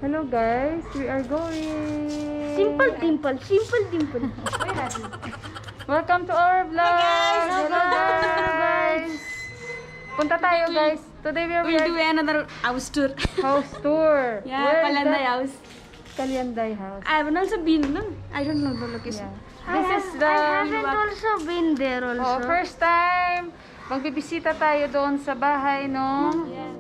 Hello guys, we are going. Simple dimple, simple dimple. Welcome to our vlog. guys! Hello guys. Punta tayo guys. Today we We'll do are another house tour. house tour. Yeah, Where is Kalanday that? house. Kalyanday house. I haven't also been, no? I don't know the location. Yeah. This is the I haven't also been there also. first time. Magbibisita tayo doon sa bahay, no? Yeah.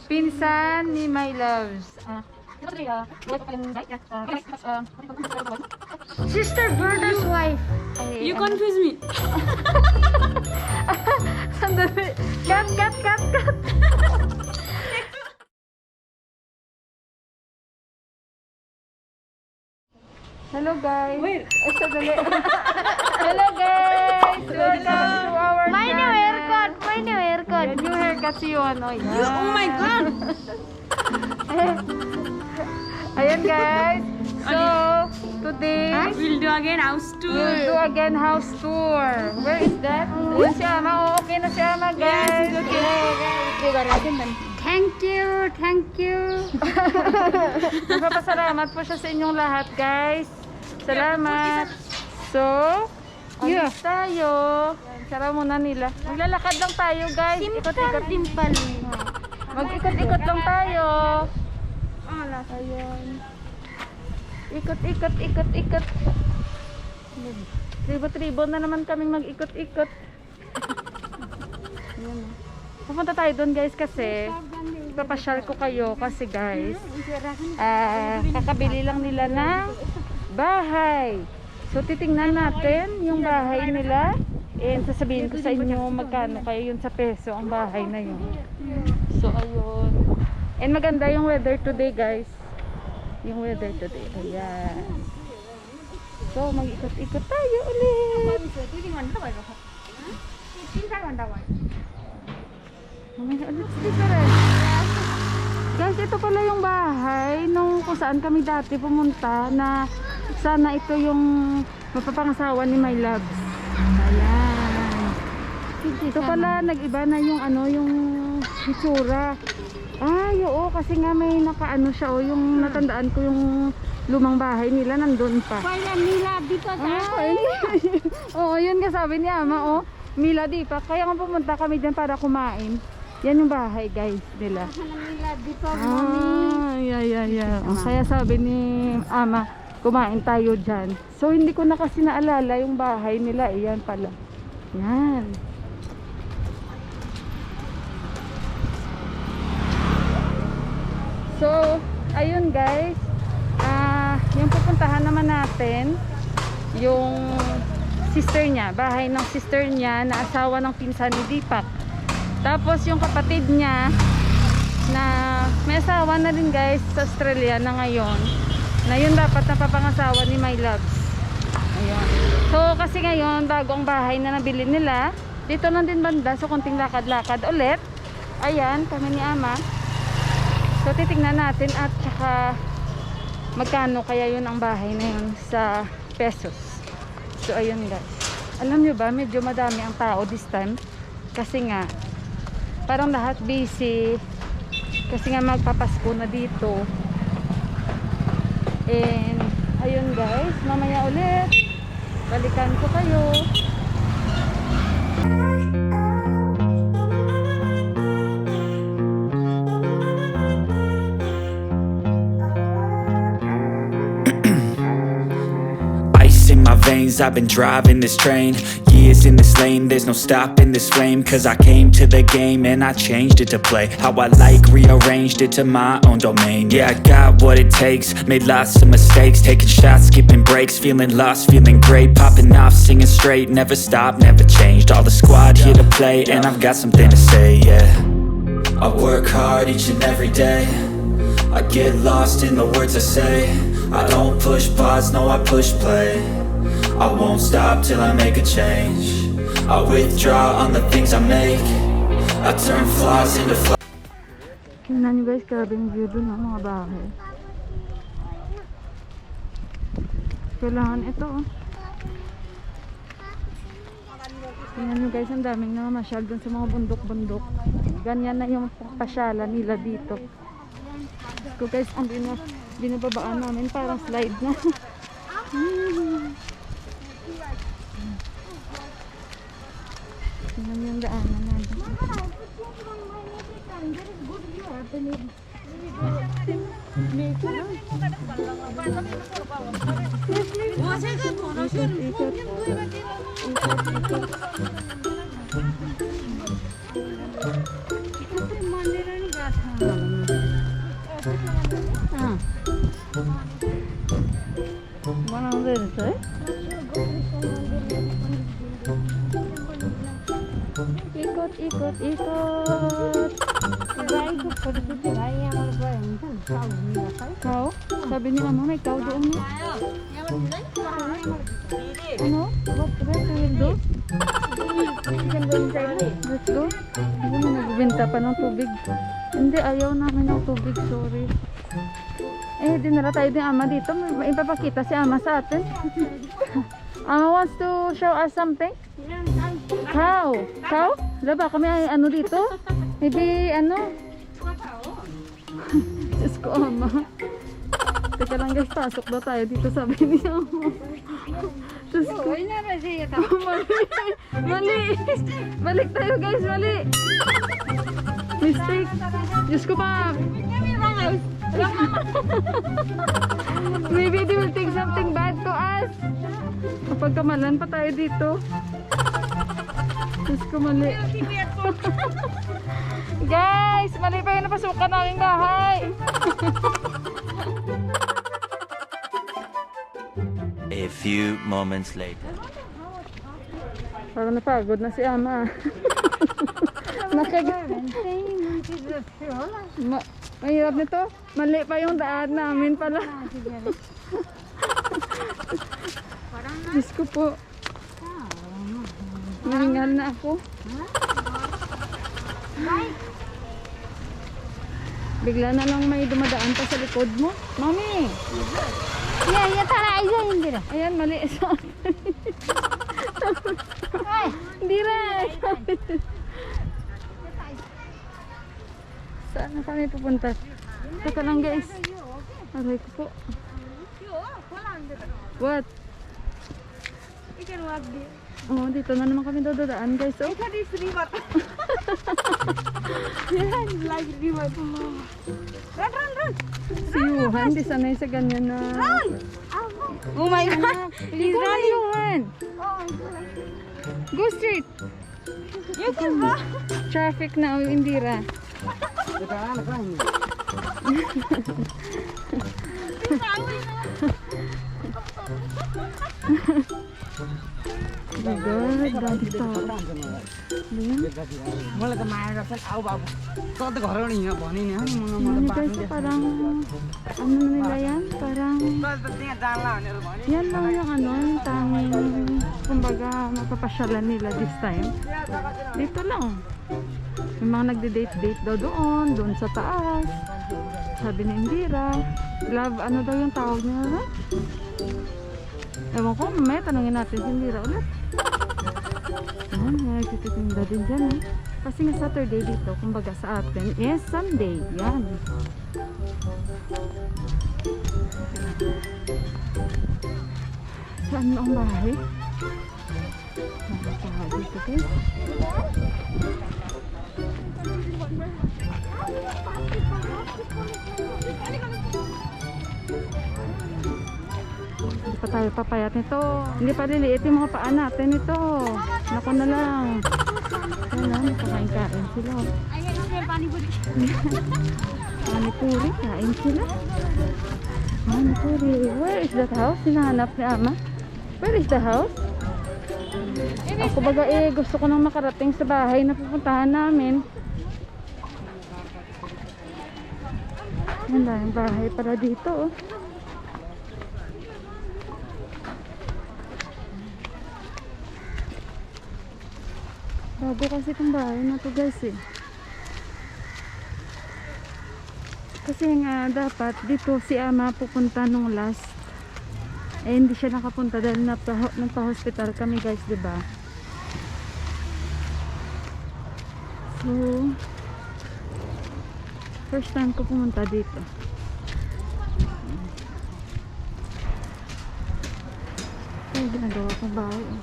Pinsan ni My Loves. Sister brother's wife. You confuse me. Sandali. Cut. Hello guys. Wait. Sandali. Hello guys. Welcome to our My new haircut, my new haircut. New haircut si Yono. Oh my god. Ayan guys. So, today, We'll do again house we'll tour. do again house tour. Where is that? Ayan si Ama. Oh, okay na si Ama guys. Yes, okay. Thank you. Nagpapasalamat po siya sa inyong lahat guys. Salamat. So, Yeah. alis tayo. Sara muna nila. Maglalakad lang tayo guys. Simple Ikot-ikot. dimple. Mag-ikot-ikot lang tayo. Ayun. Ikot. Tribo-tribo na naman kaming mag-ikot-ikot. Ayan. Pupunta tayo doon guys kasi papasyal ko kayo kasi guys kakabili lang nila ng bahay. So titingnan natin yung bahay nila and sasabihin ko sa inyo magkano kaya yun sa peso ang bahay na yun. So ayun. And maganda yung weather today guys. Yung weather today. Ayan. So mag-ikot-ikot tayo ulit. Mamaya ulit sticker eh. Guys, ito pala yung bahay nung kung saan kami dati pumunta na sana ito yung mapapangasawa ni My Loves. Ayan. Ito pala nag-iba na yung ano, yung itsura. Ay, oo, kasi nga may nakaano siya, oh, yung natandaan ko yung lumang bahay nila nandun pa. Kaya nila dito Oo, yun nga sabi ni Ama, oh. Mila Dipa. Kaya nga pumunta kami dyan para kumain. Yan yung bahay, guys, nila. nila dito, Yeah. Oh, kaya sabi ni Ama, kumain tayo dyan. So, hindi ko na kasi naalala yung bahay nila. Yan pala. Yan. So, ayun guys. Yung pupuntahan naman natin, yung sister niya, bahay ng sister niya na asawa ng pinsan ni Deepak. Tapos yung kapatid niya na may asawa na din guys sa Australia na ngayon, na yun dapat napapangasawa ni My Loves. Ayun. So kasi ngayon bago ang bahay na nabili nila, dito lang din banda, so konting lakad-lakad ulit. Ayan, kami ni Ama. So titingnan natin at saka magkano kaya yun ang bahay na yun sa pesos. So ayun guys. Alam nyo ba, medyo madami ang tao this time. Kasi nga, parang lahat busy. Kasi nga magpapasko na dito. And ayun guys, mamaya ulit balikan ko kayo. Ice in my veins, I've been driving this train. Years in this lane, there's no stopping this flame. Cause I came to the game and I changed it to play how I like, rearranged it to my own domain. Yeah, I got what it takes, made lots of mistakes, taking shots, skipping breaks, feeling lost, feeling great, popping off, singing straight, never stopped, never changed. All the squad here to play and I've got something to say, yeah. I work hard each and every day, I get lost in the words I say. I don't push pause, no I push play. I won't stop till I make a change. I withdraw on the things I make. I turn flaws into Tingnan nyo guys, grabe yung view dun ng mga bahay. Kailangan ito oh. Tingnan nyo guys, ang daming namamasyal dun sa mga bundok-bundok. Ganyan na yung pasyalan nila dito. So guys, ang binababaan namin parang slide na. Tingnan nyo yung daanan namin. Ikot, ikot, ikot. Kau? Sabi ni Mama, may kau doon niya. Ano? What will do? Let's go. Hindi mo nagbibenta pa ng tubig. Hindi, ayaw namin ng tubig. Sorry. Eh, dinala tayo din Ama dito. May ipapakita si Ama sa atin. Ama wants to show us something? Cow. Cow? Laba kami ay ano dito? Maybe ano? Diyos ko Ama. Teka lang guys, pasok daw tayo dito sabi niya. Diyos ko. Mali. Mali. Balik tayo guys, mali. Mistake. Diyos ko pa. Maybe they will think something bad to us. Kapagkamalan pa tayo dito. Diyos ko, mali. Guys, mali pa yung napasukan namin bahay. A few moments later. Parang napagod na si Ama. Mahirap nito. Mali pa yung daan namin pala. Diyos ko po. Nahingal na ako. Bigla na lang may dumadaan pa sa likod mo. Mami! Ayan, mali. Hindi rin. Saan na kami pupunta? Saka lang guys. Aray ko po. What? Oh, dito na naman kami dadaan guys. Oh. Si Yuhan, di sanay sa ganyan na... Oh my God! He's running. Yuhan! Go straight! You can go! Traffic na, oh, Indira. Oh my God, dami tao. मलाई त माया गर्छ आऊ बाबु त त घर नि यहाँ भने नि अनि Ano guys, parang... Ano na nila yan? Parang... त्यहाँ जानला भनेर भने Yan lang yung ano, yung tanging... Kumbaga, mapapasyalan nila this time. Dito lang. Yung mga nagde-date-date daw doon sa taas. Sabi ni Indira. Love, ano daw yung tawag niya? Ha? Ewan ko, mamaya tanungin natin si Indira ulit. Ayan, nagtititinda din dyan. Eh. Kasi nga Saturday dito, kumbaga sa atin, is Sunday. Yan. Saan mo ang bahay? Bahay dito guys. Hindi pa tayo papayat nito. Hindi pa liliit yung mga paa natin ito. Naku na lang. Ayan na, nakakain-kain sila. Panipuri, kain sila. Panipuri. Where is that house? Hinahanap ni Ama. Where is the house? Ako baga gusto ko nang makarating sa bahay na pupuntahan namin. Wala yung bahay para dito oh. Bago kasi itong bahay na to guys eh. Kasi nga dapat dito si ama pupunta nung last. Eh hindi siya nakapunta dahil nagpa-hospital kami guys, 'di ba? So first time ko pumunta dito. Ay, ginagawa kong bahay. Oh.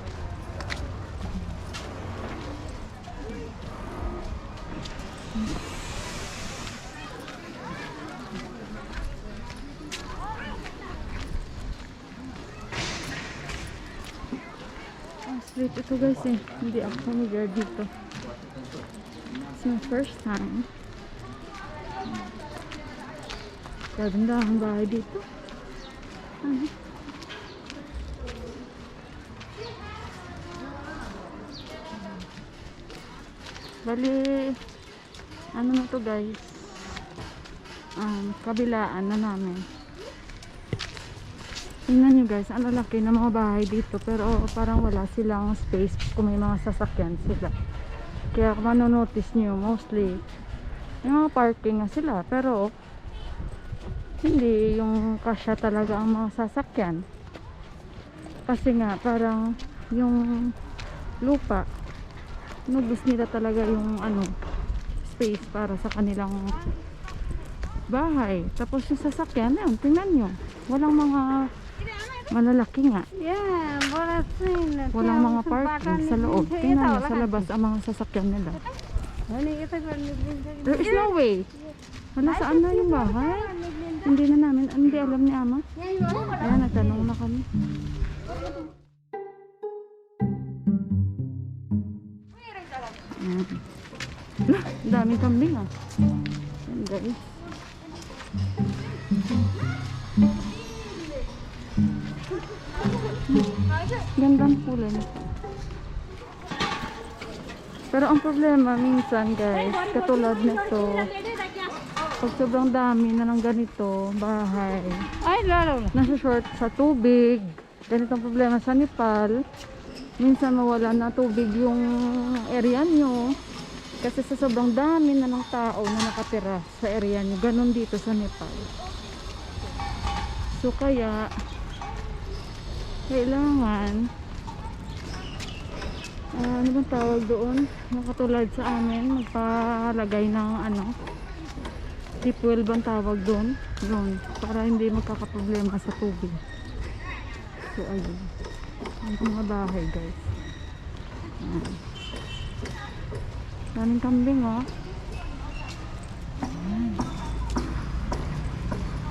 Street ito guys eh. Hindi ako familiar dito. It's my first time. Ganda ang bahay dito. Ano? Bali, ano na to guys? Kabilaan na namin. Tingnan nyo guys, ang lalaki ng mga bahay dito pero parang wala silang space kung may mga sasakyan sila. Kaya kung manonotice nyo, mostly yung mga parking nga sila pero hindi yung kasya talaga ang mga sasakyan. Kasi nga parang yung lupa nubos nila talaga yung space para sa kanilang bahay. Tapos yung sasakyan na yun, tingnan nyo, walang mga malalaki nga. Yeah, Walang mga parking sa loob. Tingnan nyo sa labas ang mga sasakyan nila. There is no way. Wala, saan na yung bahay? Hindi na namin, hindi alam ni ama. Ayan, nagtanong na kami. Ayan. Ang daming kambing ah. Ayan guys. Gandang kulay nito. Pero ang problema minsan guys, katulad nito, pag sobrang dami na ng ganito bahay, Ay, lalo. nasa short sa tubig. Ganitong problema sa Nepal. Minsan mawala na tubig yung area nyo kasi sa sobrang dami na ng tao na nakatira sa area nyo. Ganon dito sa Nepal. So kaya kailangan ano bang tawag doon? Yung katulad sa amin, magpalagay ng deep well bang tawag doon? Yun, para hindi magkakaproblema sa tubig. So ayun, ang mga bahay guys. Daming kambing oh. Ayan.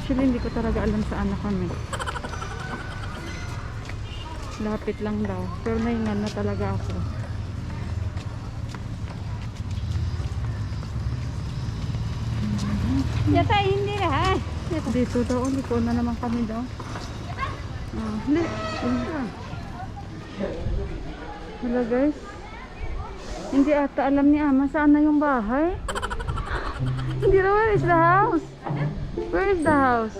Actually hindi ko talaga alam saan na kami. Lapit lang daw. Pero naingan na talaga ako. Yata, hindi na ha. Dito daw. Liko na naman kami daw. Hindi. Wala guys. Hindi ata alam ni ama saan na yung bahay. Hindi na. Where is the house? Where is the house?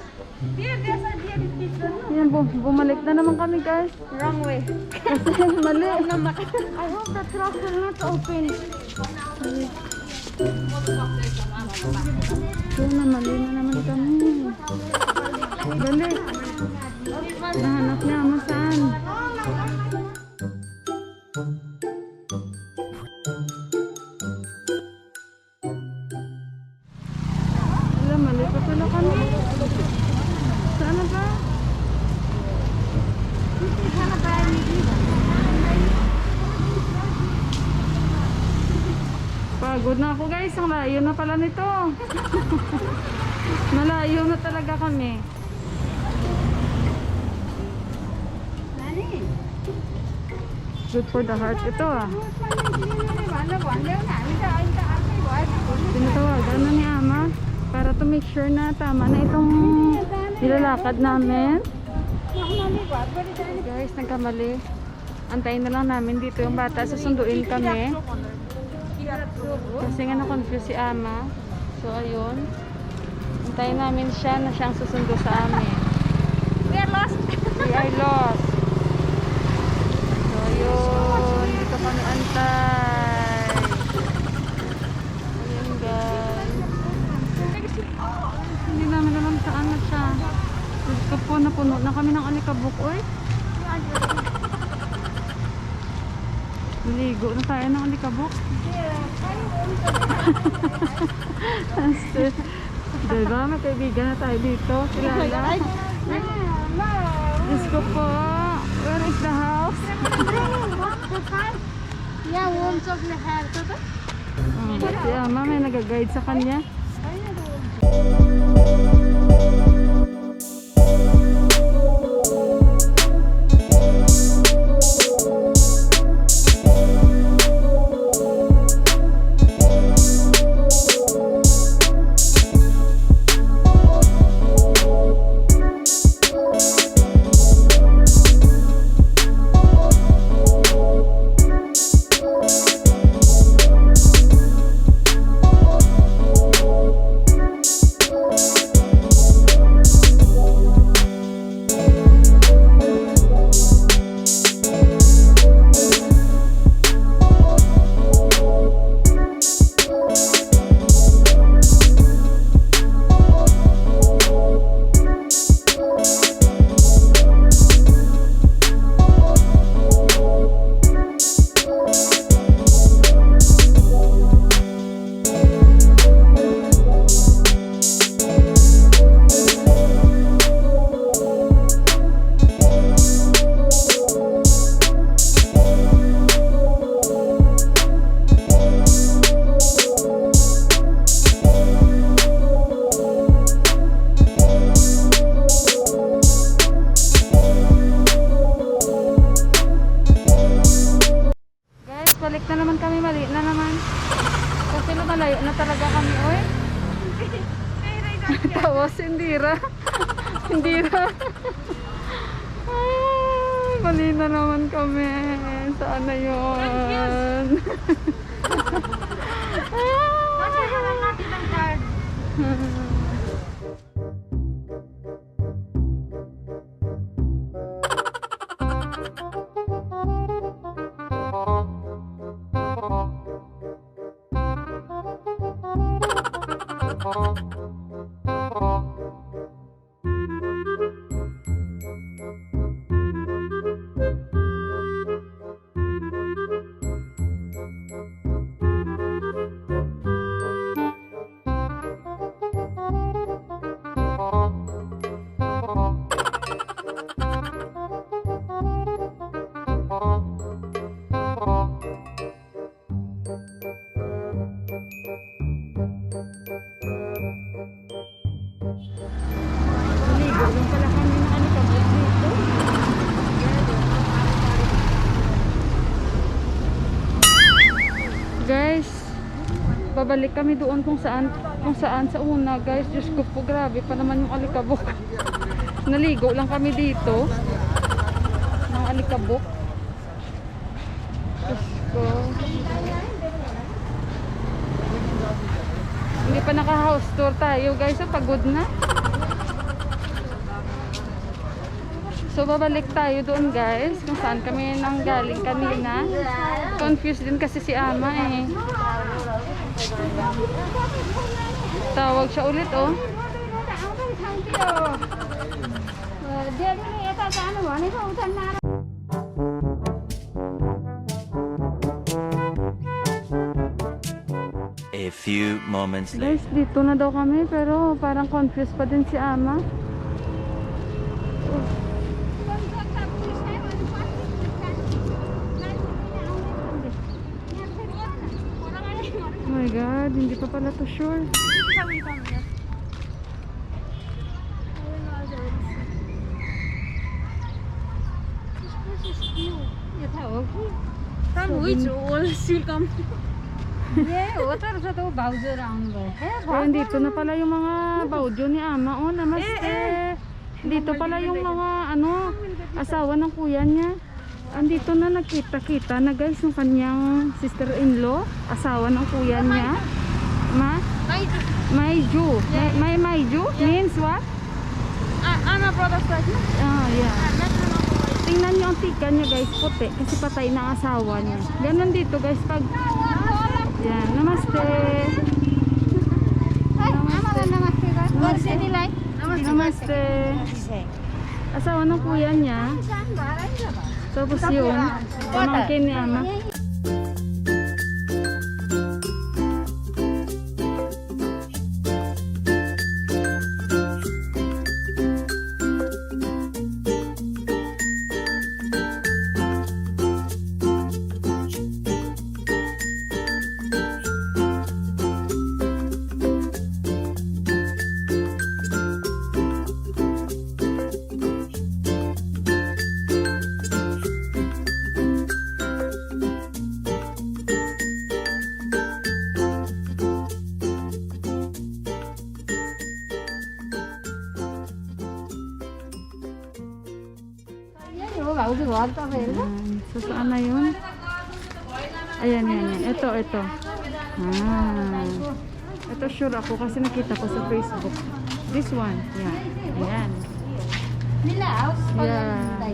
Yan, bumalik na naman kami guys. Wrong way. Kasi mali. I hope the truck will not open. So na mali na naman kami. Balik. Nahanap niya ama saan. Wala, mali pa pala kami. Saan na ba? Sana pa dito. Pagod na ako guys, ang layo na pala nito. Malayo na talaga kami. Good for the heart ito ah. Tinatawagan na ni ama para to make sure na tama na itong nilalakad namin. Guys, nagkamali. Antayin na lang namin dito yung bata. Susunduin kami. Kasi nga na-confuse si ama. So, ayun. Antayin namin siya na siyang susundo sa amin. We are lost. We are lost. So, ayun. Dito kami antay. Ayun, guys. Hindi namin alam saan na siya. Gusto po, napuno na kami ng alikabok. Uy, ligo na tayo ng alikabok. Diba, may kaibigan na tayo dito. Kilala. Diyos ko po. Where is the house? Yeah, warms up the hair. Si Ama may nag-guide sa kanya. Balik na naman kami, mali na naman. Kasi lumalayo na talaga kami, oy. Tawas, Indira. Indira. Ay, mali na naman kami. Saan na yun? Masyahan natin ang card. Ligo lang pala kami ng alikabok dito. Guys, babalik kami doon kung saan sa una, guys. Diyos ko po, grabe pa naman yung alikabok. Naligo lang kami dito ng alikabok. Diyos ko. Hindi pa naka-house tour tayo, guys. So, pagod na. So, babalik tayo doon, guys. Kung saan kami nang galing kanina. Confused din kasi si Ama eh. Tawag siya ulit, oh. A few moments later. Guys, dito na daw kami pero parang confused pa din si Ama. Oh my God, hindi pa pala to sure. Pero dito na pala yung mga baudyo ni Ama. Oh, namaste. Dito pala yung mga asawa ng kuya niya. Andito na nagkita-kita na, guys, yung kanyang sister-in-law, asawa ng kuya niya. Maiju. Maiju means what? I'm a brother's pregnant. Ah, yeah. Tingnan niyo ang tika niya, guys, puti kasi patay na ang asawa niya. Ganun dito, guys, pag yan, namaste. Namaste. Namaste. Asawa ng kuya niya. Tapos yun, pamangkin ni ama. So saan na yun? Ayan, yan. Ito. Ito sure ako kasi nakita ko sa Facebook. This one. Yan. Ayan. Yeah.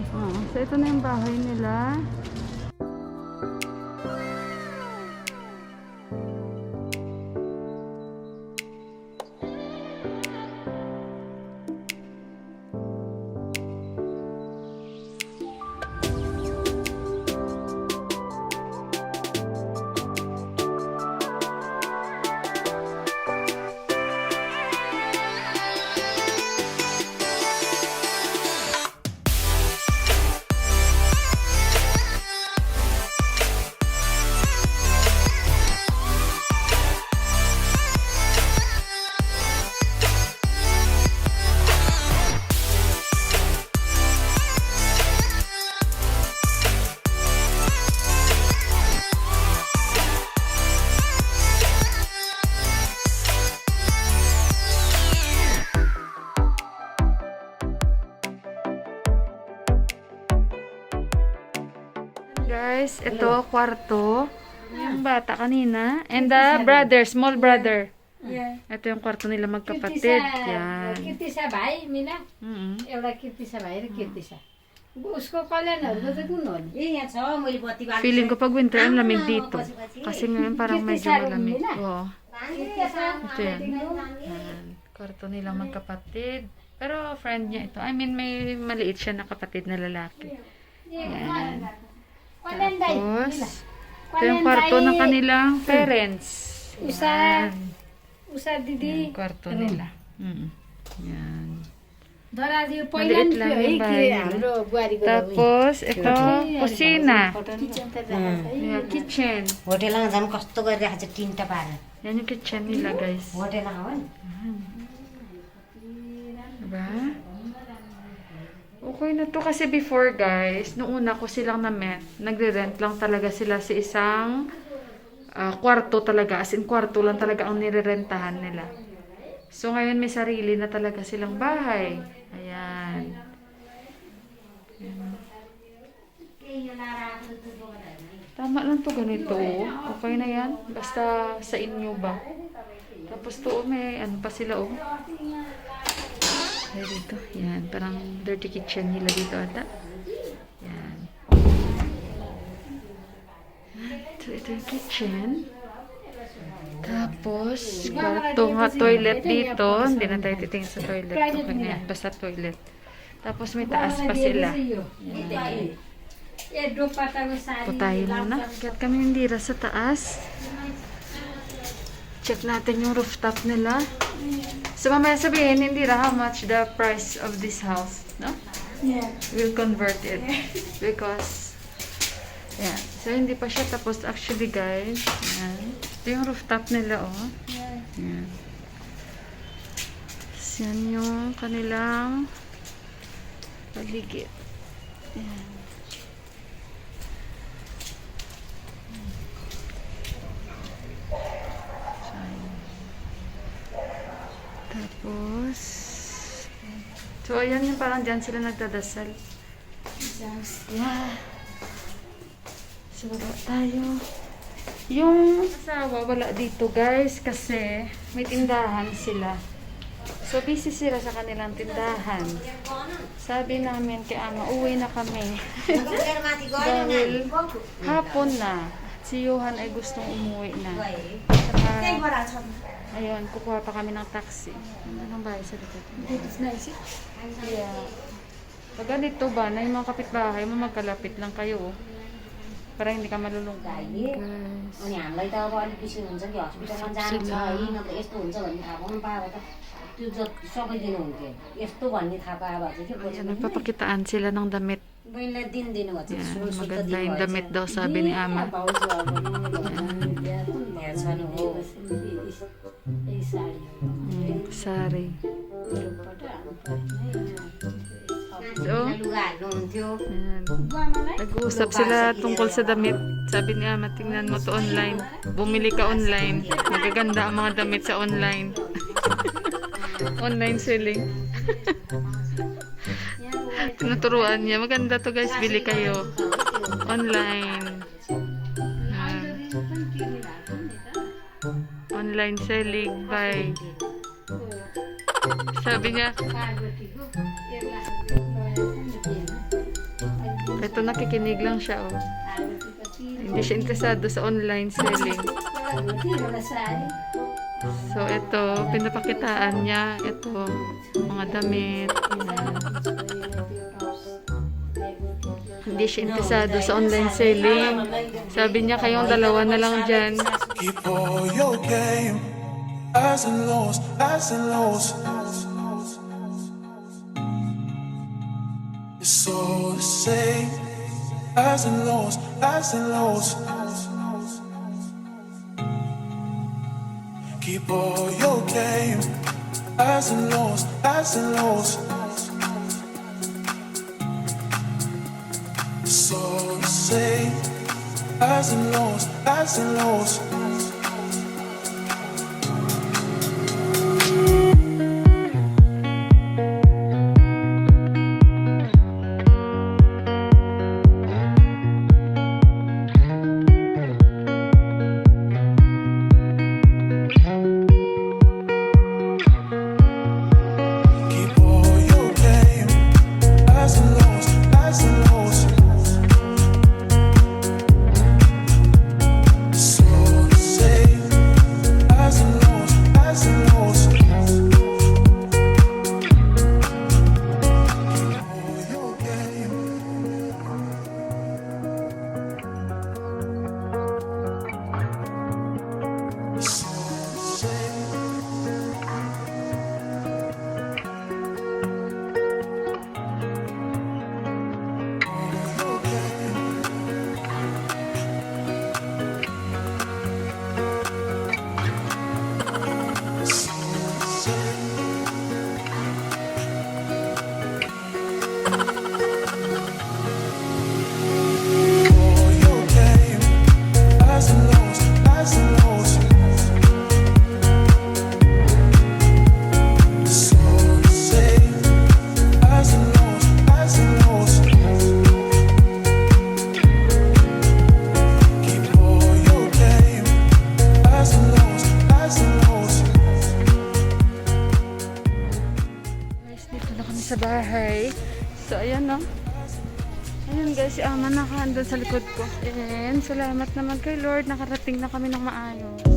So ito na yung bahay nila. Guys, ito kwarto. Yung bata kanina. And the brother, small brother. Ito yung kwarto nila magkapatid. Yan. किर्ति छ भाइ मिला एउटा किर्ति छ भाइ र किर्ति छ उसको कल्याणहरुको त कुन हो नि Feeling ko pag winter, ang lamig dito. Kasi ngayon parang medyo malamig. Oo. Ito yan. Yan. Kwarto nila magkapatid. Pero friend niya ito. I mean, may maliit siya na kapatid na lalaki. Yan. Tapos, ito yung kwarto ng kanilang parents. Usha Yan. दिदी Yan, kwarto nila. Yan. Darazi Maliit lang yung bahay nila. Tapos, ito, kusina. Yan, kitchen. होटेलमा झन् कस्तो गरिरहेको छ टिन्टा पारेर Yan yung kitchen nila, guys. होटेलमा हो नि Diba? Okay na to kasi before, guys, nung una ko silang na-met, nagre-rent lang talaga sila sa isang kwarto talaga. As in, kwarto lang talaga ang nirerentahan nila. So, ngayon may sarili na talaga silang bahay. Ayan. Tama lang to ganito. Okay na yan. Basta sa inyo ba. Tapos to, may ano pa sila, oh. Ay, dito. Yan. Parang dirty kitchen nila dito ata. Yan. Ito yung kitchen. Tapos, kwarto nga toilet dito. Hindi na tayo titingin sa toilet. Okay na yan. Basta toilet. Tapos may taas pa sila. Yan. Putahin muna. Kaya't kami nandira sa taas. Check natin yung rooftop nila. So, mamaya sabihin, hindi na how much the price of this house, no? Yeah. We'll convert it. Because, yeah. So, hindi pa siya tapos. Actually, guys, yan. Ito yung rooftop nila, oh. Yan. So, yan yung kanilang paligid. Yan. Tapos, so, ayan yung parang dyan sila nagdadasal. Yeah. So, baba tayo. Yung asawa, wala dito, guys, kasi may tindahan sila. So, busy sila sa kanilang tindahan. Sabi namin kay Ama, uwi na kami. Dahil hapon na. Si Johan ay gustong umuwi na. Saka, Ayun, kukuha pa kami ng taxi. Anong bahay sa likod? Dito na isip. Yeah. Pag ganito ba, na yung mga kapitbahay mo, magkalapit lang kayo. Oh. Para hindi ka malulungkot. गाइए Guys. अनि हामीलाई त अब अलिक बेसी हुन्छ कि हस्पिटलमा जानु छ है नत्र यस्तो हुन्छ भन्ने थाहा पाउनु पायो त त्यो सबै दिनुहुन्थ्यो यस्तो भन्ने थाहा पायो भए चाहिँ के Ayan, nagpapakitaan sila ng damit. बहिनीलाई दिन दिनुभएको छ Yan, सुल सुल त maganda yung damit daw, sabi ni Ama. भाउजू अब यहाँ छन् हो यही साडी Sari. So, लुगा हाल्नुहुन्थ्यो ayan. Nag-uusap sila tungkol sa damit. Sabi ni Ama, tingnan mo to online. Bumili ka online. Magaganda ang mga damit sa online. Online selling. Tinuturuan niya. Maganda to guys. Bili kayo. Online. Ayan. Online selling by. Sabi niya, ito nakikinig lang siya oh. Hindi siya interesado sa online selling. So ito, pinapakitaan niya. Ito, mga damit. Yan. Hindi siya interesado sa online selling. Sabi niya, kayong dalawa na lang dyan. Keep all your game, highs and lows, highs and lows. It's all the same, highs and lows, highs and lows. Keep all your game, highs and lows, highs and lows. It's all the same, highs and lows, highs and lows. Keep all your game, highs and lows, highs and lows. It's all the same, highs and lows, highs and lows. Keep all your game. It's all the same. All your game, highs and lows, highs and lows. It's all the same, highs and lows, highs and lows. Keep all your game, highs and lows, highs and lows. Guys, dito na kami sa bahay. So, ayan no. Ayan guys, si Ama nakaandun sa likod ko. And salamat naman kay Lord. Nakarating na kami ng maayos.